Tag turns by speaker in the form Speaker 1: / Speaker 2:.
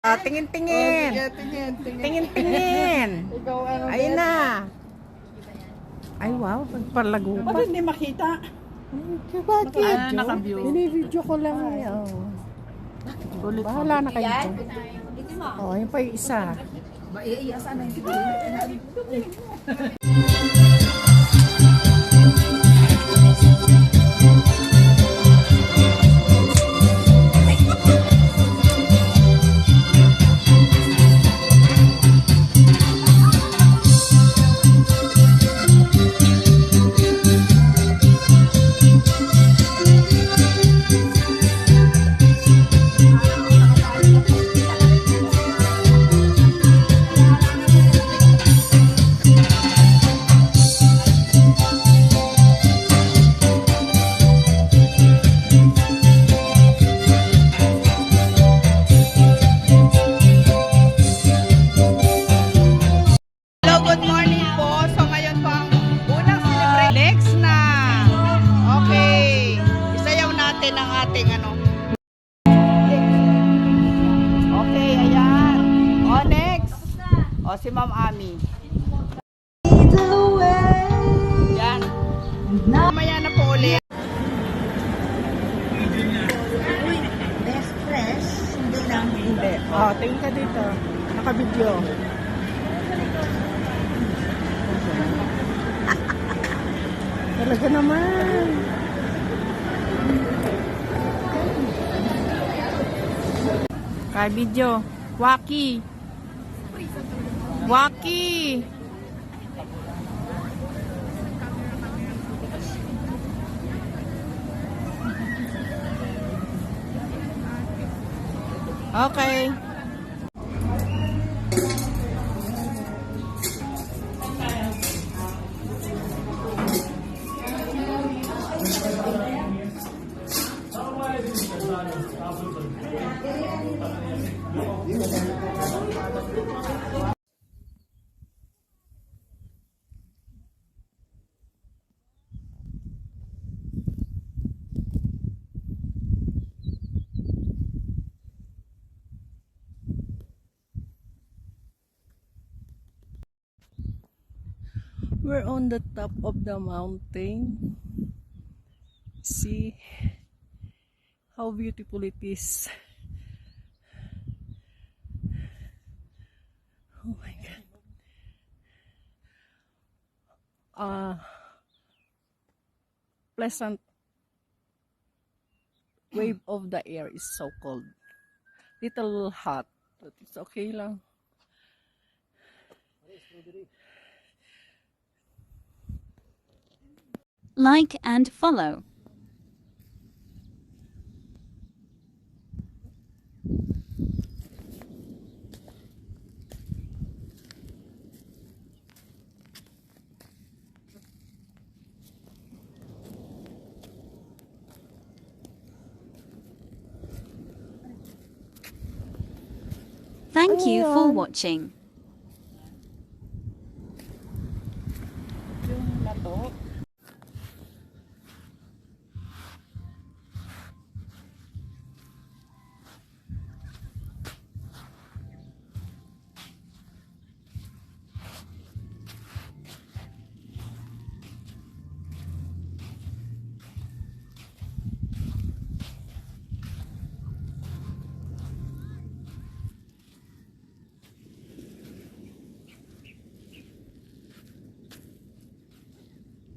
Speaker 1: Tingin-tingin. Tingin-tingin. Ayun na. Ay, wow. Pagpalago pa.
Speaker 2: Bakit hindi makita?
Speaker 1: Bakit?
Speaker 2: Naka-view.
Speaker 1: Ini-video ko lang eh. Oh. Bahala na kayo dyan. Oh, yun pa yung isa. Good morning po. So ngayon po ang unang celebrate. Next na. Okay. Isayaw natin ang ating ano. Okay, ayan. O, next. O, si Ma'am Ami. Yan. Mamaya na po ulit.
Speaker 2: Best fresh, hindi lang.
Speaker 1: Hindi. O, tingin ka dito. Naka-video. Talaga naman. Kay video. Waki. Waki. Okay. We're on the top of the mountain. See how beautiful it is. Oh my God. Pleasant wave of the air is so cold. Little hot, but it's okay lang.
Speaker 3: Like and follow. Thank you for watching.